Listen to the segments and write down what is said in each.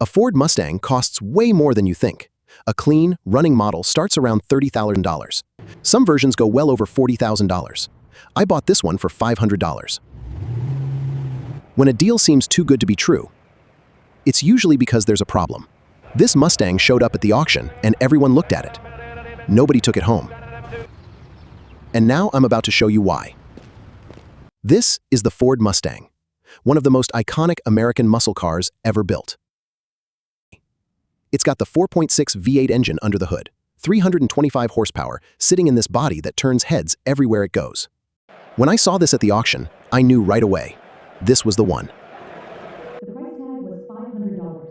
A Ford Mustang costs way more than you think. A clean, running model starts around $30,000. Some versions go well over $40,000. I bought this one for $500. When a deal seems too good to be true, it's usually because there's a problem. This Mustang showed up at the auction and everyone looked at it. Nobody took it home. And now I'm about to show you why. This is the Ford Mustang, one of the most iconic American muscle cars ever built. It's got the 4.6 V8 engine under the hood, 325 horsepower, sitting in this body that turns heads everywhere it goes. When I saw this at the auction, I knew right away, this was the one. The price tag was $500.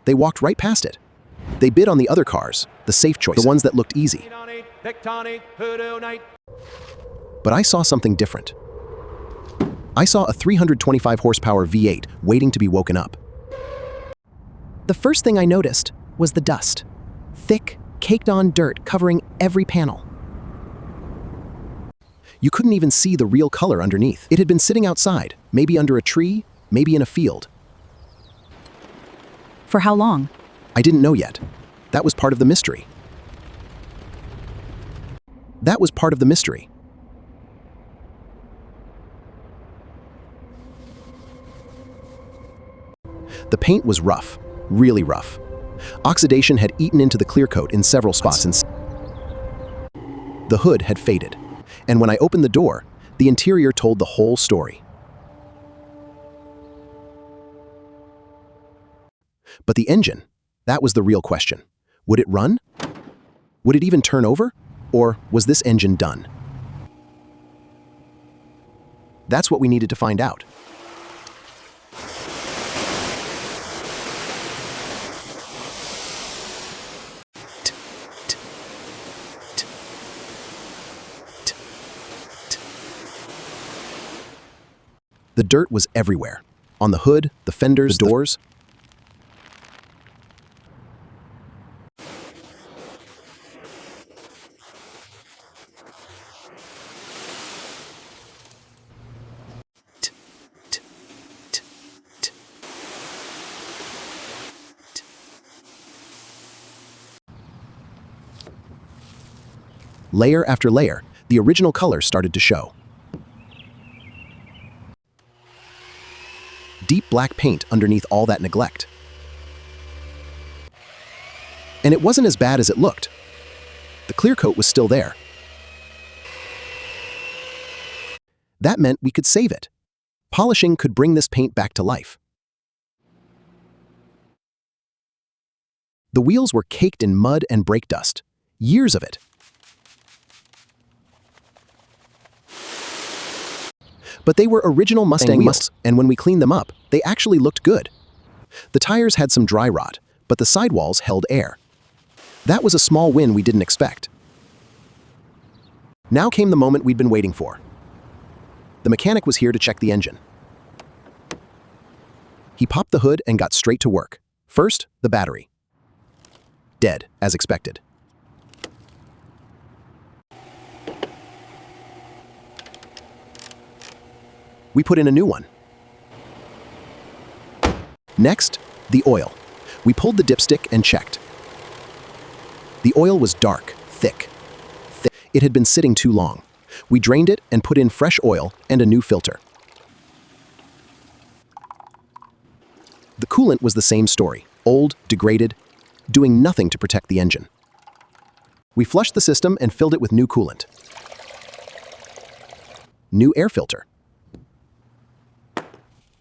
They walked right past it. They bid on the other cars, the safe choice, the ones that looked easy. But I saw something different. I saw a 325 horsepower V8 waiting to be woken up. The first thing I noticed was the dust. Thick, caked-on dirt covering every panel. You couldn't even see the real color underneath. It had been sitting outside, maybe under a tree, maybe in a field. For how long? I didn't know yet. That was part of the mystery. That was part of the mystery. The paint was rough, really rough. Oxidation had eaten into the clear coat in several spots, and the hood had faded. And when I opened the door, the interior told the whole story. But the engine, that was the real question. Would it run? Would it even turn over? Or was this engine done? That's what we needed to find out. The dirt was everywhere. On the hood, the fenders, the doors. Layer after layer, the original color started to show. Deep black paint underneath all that neglect. And it wasn't as bad as it looked. The clear coat was still there. That meant we could save it. Polishing could bring this paint back to life. The wheels were caked in mud and brake dust. Years of it. But they were original Mustang wheels, and when we cleaned them up, they actually looked good. The tires had some dry rot, but the sidewalls held air. That was a small win we didn't expect. Now came the moment we'd been waiting for. The mechanic was here to check the engine. He popped the hood and got straight to work. First, the battery. Dead, as expected. We put in a new one. Next, the oil. We pulled the dipstick and checked. The oil was dark, thick. It had been sitting too long. We drained it and put in fresh oil and a new filter. The coolant was the same story, old, degraded, doing nothing to protect the engine. We flushed the system and filled it with new coolant. New air filter.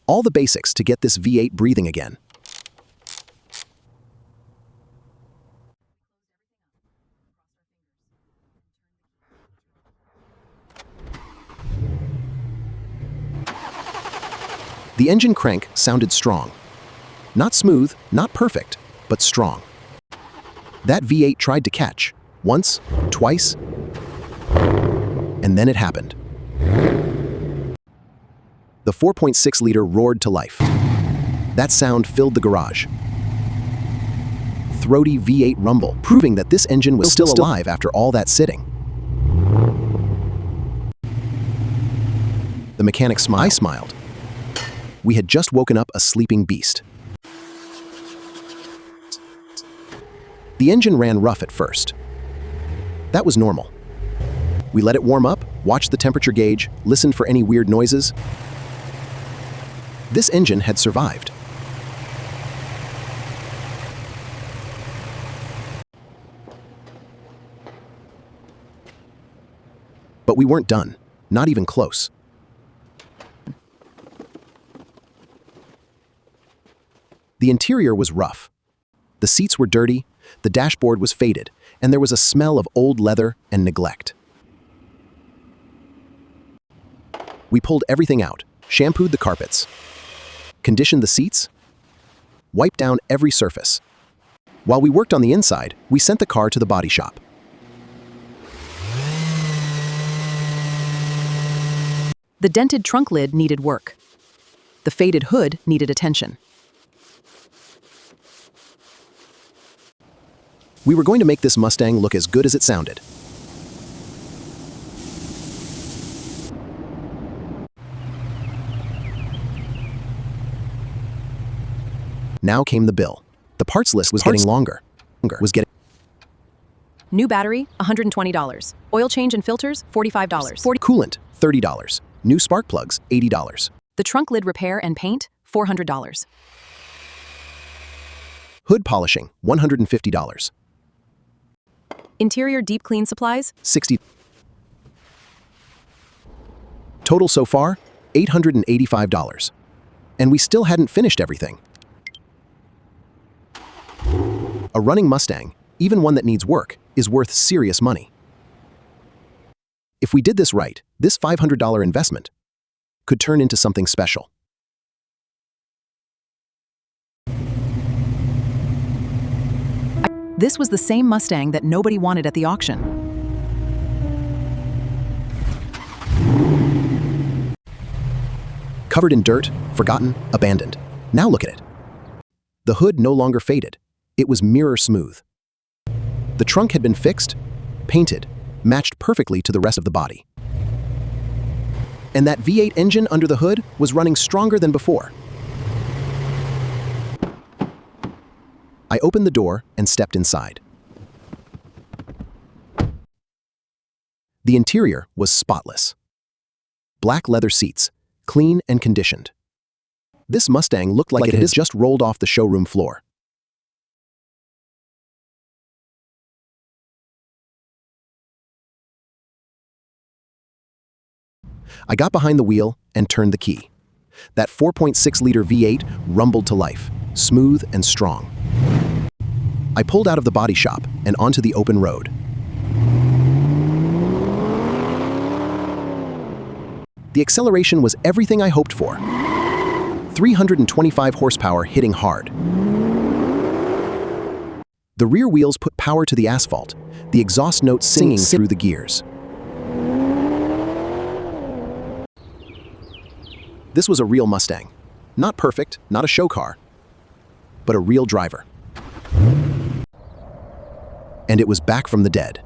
All the basics to get this V8 breathing again. The engine crank sounded strong. Not smooth, not perfect, but strong. That V8 tried to catch, once, twice, and then it happened. The 4.6-liter roared to life. That sound filled the garage. Throaty V8 rumble, proving that this engine was still alive after all that sitting. The mechanic smiled. I smiled. We had just woken up a sleeping beast. The engine ran rough at first. That was normal. We let it warm up, watched the temperature gauge, listened for any weird noises. This engine had survived. But we weren't done, not even close. The interior was rough. The seats were dirty, the dashboard was faded, and there was a smell of old leather and neglect. We pulled everything out, shampooed the carpets, conditioned the seats, wiped down every surface. While we worked on the inside, we sent the car to the body shop. The dented trunk lid needed work. The faded hood needed attention. We were going to make this Mustang look as good as it sounded. Now came the bill. The parts list was getting longer. New battery, $120. Oil change and filters, $45. Coolant, $30. New spark plugs, $80. The trunk lid repair and paint, $400. Hood polishing, $150. Interior deep clean supplies, $60. Total so far, $885. And we still hadn't finished everything. A running Mustang, even one that needs work, is worth serious money. If we did this right, this $500 investment could turn into something special. This was the same Mustang that nobody wanted at the auction. Covered in dirt, forgotten, abandoned. Now look at it. The hood no longer faded. It was mirror smooth. The trunk had been fixed, painted, matched perfectly to the rest of the body. And that V8 engine under the hood was running stronger than before. I opened the door and stepped inside. The interior was spotless. Black leather seats, clean and conditioned. This Mustang looked like it had just rolled off the showroom floor. I got behind the wheel and turned the key. That 4.6-liter V8 rumbled to life, smooth and strong. I pulled out of the body shop and onto the open road. The acceleration was everything I hoped for. 325 horsepower hitting hard. The rear wheels put power to the asphalt, the exhaust notes singing through the gears. This was a real Mustang. Not perfect, not a show car, but a real driver. And it was back from the dead.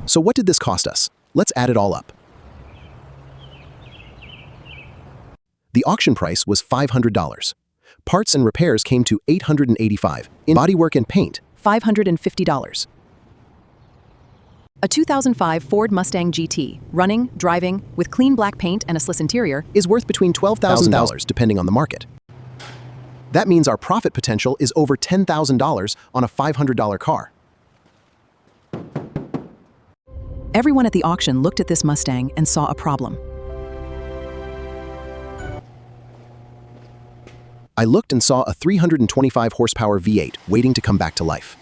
So what did this cost us? Let's add it all up. The auction price was $500. Parts and repairs came to $885. In bodywork and paint, $550. A 2005 Ford Mustang GT, running, driving, with clean black paint and a slick interior, is worth between $12,000 depending on the market. That means our profit potential is over $10,000 on a $500 car. Everyone at the auction looked at this Mustang and saw a problem. I looked and saw a 325 horsepower V8 waiting to come back to life.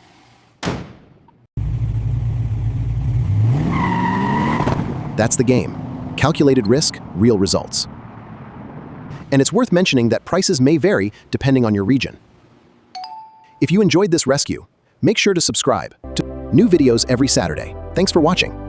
That's the game. Calculated risk, real results. And it's worth mentioning that prices may vary depending on your region. If you enjoyed this rescue, make sure to subscribe to new videos every Saturday. Thanks for watching.